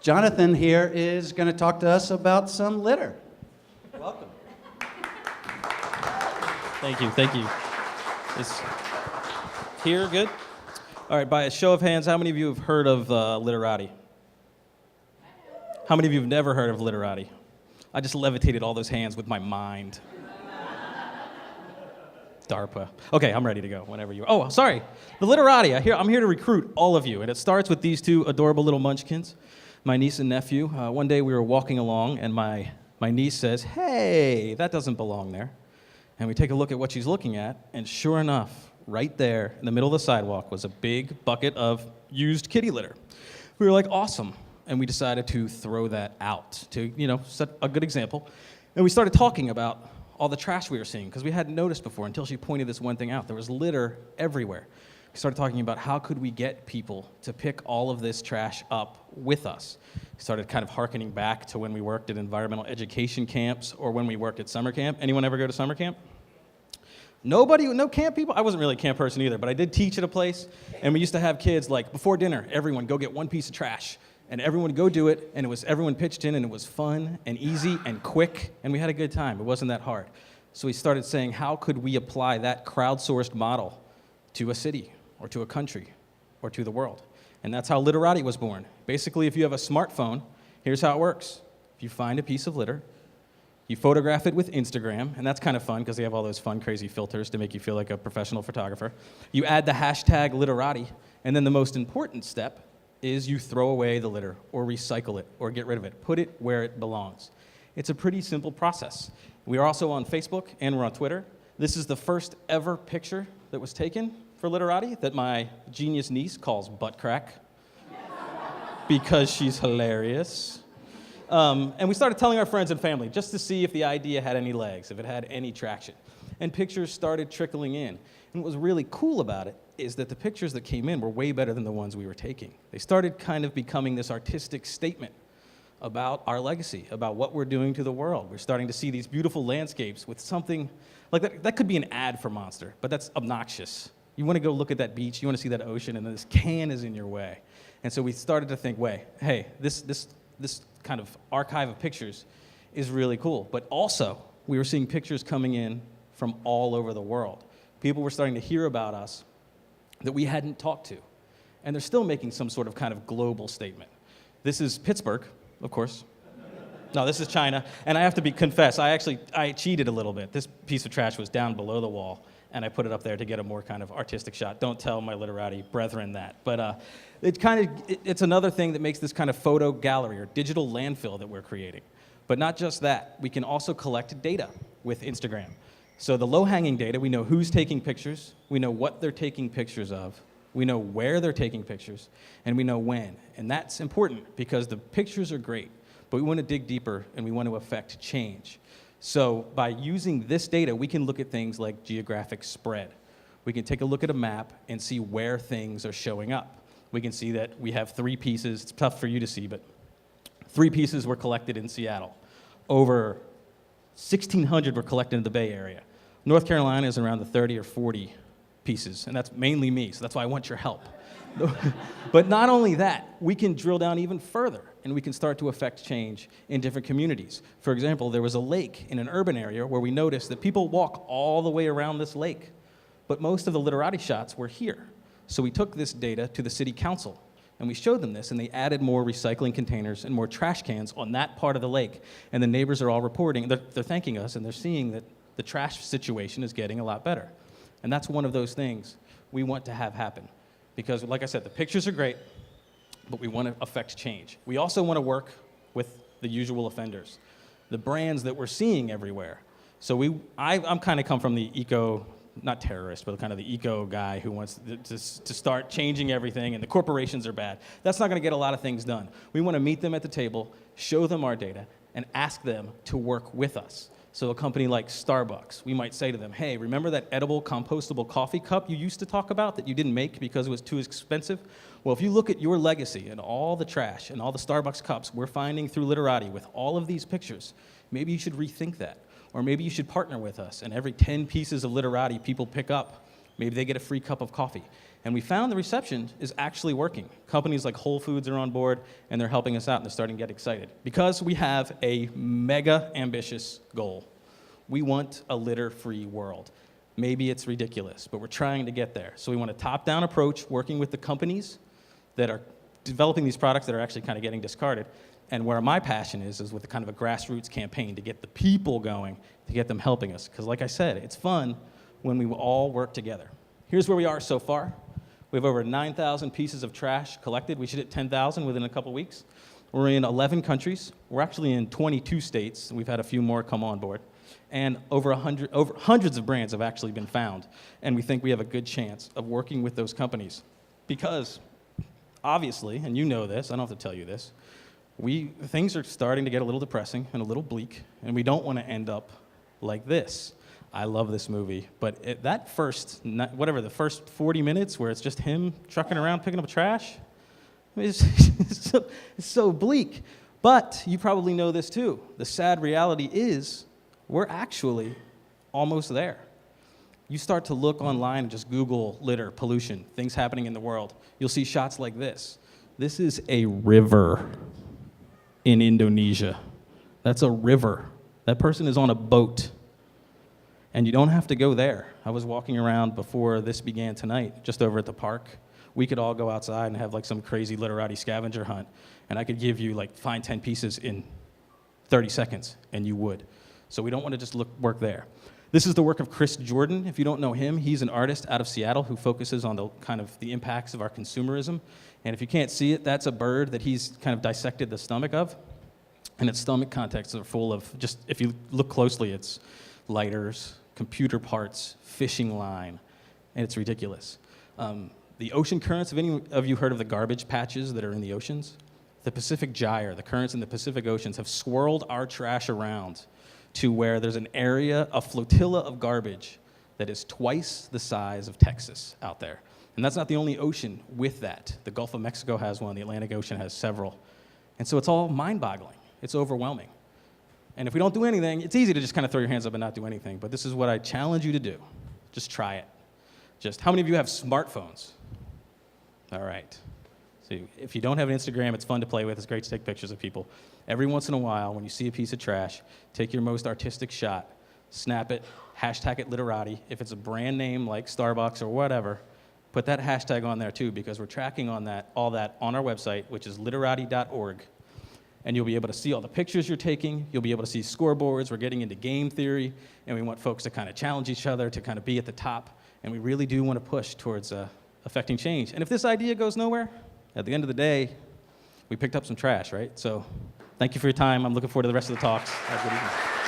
Jonathan here is going to talk to us about some litter. Welcome. Thank you. Is here good? All right, by a show of hands, how many of you have heard of Litterati? How many of you have never heard of Litterati? I just levitated all those hands with my mind. DARPA. Okay, I'm ready to go whenever you are. Oh, sorry. The Litterati. I'm here to recruit all of you, and it starts with these two adorable little munchkins, my niece and nephew. One day we were walking along, and my niece says, "Hey, that doesn't belong there." And we take a look at what she's looking at, and sure enough, right there in the middle of the sidewalk was a big bucket of used kitty litter. We were like, awesome. And we decided to throw that out to, set a good example. And we started talking about all the trash we were seeing, because we hadn't noticed before until she pointed this one thing out. There was litter everywhere. We started talking about how could we get people to pick all of this trash up with us. We started kind of hearkening back to when we worked at environmental education camps or when we worked at summer camp. Anyone ever go to summer camp? Nobody, no camp people? I wasn't really a camp person either, but I did teach at a place, and we used to have kids, like, before dinner, everyone go get one piece of trash. And everyone would go do it, and everyone pitched in, and it was fun and easy and quick, and we had a good time. It wasn't that hard. So we started saying, how could we apply that crowdsourced model to a city or to a country or to the world? And that's how Litterati was born. Basically, if you have a smartphone, here's how it works. If you find a piece of litter, you photograph it with Instagram, and that's kind of fun because they have all those fun, crazy filters to make you feel like a professional photographer. You add the hashtag Litterati, and then the most important step is you throw away the litter or recycle it or get rid of it. Put it where it belongs. It's a pretty simple process. We are also on Facebook and we're on Twitter. This is the first ever picture that was taken for Litterati that my genius niece calls butt crack because she's hilarious. And we started telling our friends and family just to see if the idea had any legs, if it had any traction. And pictures started trickling in. And what was really cool about it is that the pictures that came in were way better than the ones we were taking. They started kind of becoming this artistic statement about our legacy, about what we're doing to the world. We're starting to see these beautiful landscapes with something, like that could be an ad for Monster, but that's obnoxious. You want to go look at that beach, you want to see that ocean, and then this can is in your way. And so we started to think, hey, this kind of archive of pictures is really cool. But also, we were seeing pictures coming in from all over the world. People were starting to hear about us that we hadn't talked to. And they're still making some sort of kind of global statement. This is Pittsburgh, of course. No, this is China. And I have to confess, I cheated a little bit. This piece of trash was down below the wall, and I put it up there to get a more kind of artistic shot. Don't tell my Litterati brethren that. But it's another thing that makes this kind of photo gallery or digital landfill that we're creating. But not just that, we can also collect data with Instagram. So the low-hanging data, we know who's taking pictures, we know what they're taking pictures of, we know where they're taking pictures, and we know when. And that's important because the pictures are great, but we want to dig deeper and we want to affect change. So by using this data, we can look at things like geographic spread. We can take a look at a map and see where things are showing up. We can see that we have 3 pieces. It's tough for you to see, but 3 pieces were collected in Seattle. Over 1,600 were collected in the Bay Area. North Carolina is around the 30 or 40 pieces, and that's mainly me, so that's why I want your help. But not only that, we can drill down even further, and we can start to affect change in different communities. For example, there was a lake in an urban area where we noticed that people walk all the way around this lake, but most of the Litterati shots were here. So we took this data to the city council, and we showed them this, and they added more recycling containers and more trash cans on that part of the lake, and the neighbors are all reporting, they're thanking us, and they're seeing that the trash situation is getting a lot better. And that's one of those things we want to have happen. Because, like I said, the pictures are great, but we want to affect change. We also want to work with the usual offenders, the brands that we're seeing everywhere. So I'm kind of come from the not terrorist, but kind of the eco guy who wants to start changing everything, and the corporations are bad. That's not going to get a lot of things done. We want to meet them at the table, show them our data, and ask them to work with us. So a company like Starbucks, we might say to them, hey, remember that edible, compostable coffee cup you used to talk about that you didn't make because it was too expensive? Well, if you look at your legacy and all the trash and all the Starbucks cups we're finding through Litterati with all of these pictures, maybe you should rethink that. Or maybe you should partner with us, and every 10 pieces of Litterati people pick up, maybe they get a free cup of coffee. And we found the reception is actually working. Companies like Whole Foods are on board, and they're helping us out, and they're starting to get excited. Because we have a mega ambitious goal. We want a litter-free world. Maybe it's ridiculous, but we're trying to get there. So we want a top-down approach, working with the companies that are developing these products that are actually kind of getting discarded. And where my passion is with a kind of a grassroots campaign to get the people going, to get them helping us. Because like I said, it's fun when we all work together. Here's where we are so far. We have over 9,000 pieces of trash collected. We should hit 10,000 within a couple weeks. We're in 11 countries. We're actually in 22 states. We've had a few more come on board. And over hundreds of brands have actually been found. And we think we have a good chance of working with those companies. Because, obviously, and you know this, I don't have to tell you this, things are starting to get a little depressing and a little bleak, and we don't want to end up like this. I love this movie, but the first 40 minutes where it's just him trucking around picking up trash, it's so bleak. But you probably know this too. The sad reality is we're actually almost there. You start to look online and just Google litter, pollution, things happening in the world. You'll see shots like this. This is a river in Indonesia. That's a river. That person is on a boat. And you don't have to go there. I was walking around before this began tonight, just over at the park. We could all go outside and have like some crazy Litterati scavenger hunt, and I could give you like find 10 pieces in 30 seconds, and you would. So we don't want to just work there. This is the work of Chris Jordan. If you don't know him, he's an artist out of Seattle who focuses on the impacts of our consumerism. And if you can't see it, that's a bird that he's kind of dissected the stomach of. And its stomach contents are full of if you look closely, it's lighters, computer parts, fishing line, and it's ridiculous. The ocean currents, have any of you heard of the garbage patches that are in the oceans? The Pacific Gyre, the currents in the Pacific Oceans have swirled our trash around to where there's an area, a flotilla of garbage that is twice the size of Texas out there. And that's not the only ocean with that. The Gulf of Mexico has one, the Atlantic Ocean has several. And so it's all mind-boggling. It's overwhelming. And if we don't do anything, it's easy to just kind of throw your hands up and not do anything. But this is what I challenge you to do. Just try it. How many of you have smartphones? All right. So if you don't have an Instagram, it's fun to play with. It's great to take pictures of people. Every once in a while, when you see a piece of trash, take your most artistic shot, snap it, hashtag it Litterati. If it's a brand name like Starbucks or whatever, put that hashtag on there too, because we're tracking all that on our website, which is litterati.org. And you'll be able to see all the pictures you're taking. You'll be able to see scoreboards. We're getting into game theory, and we want folks to kind of challenge each other, to kind of be at the top. And we really do want to push towards affecting change. And if this idea goes nowhere, at the end of the day, we picked up some trash, right? So thank you for your time. I'm looking forward to the rest of the talks. Have a good evening.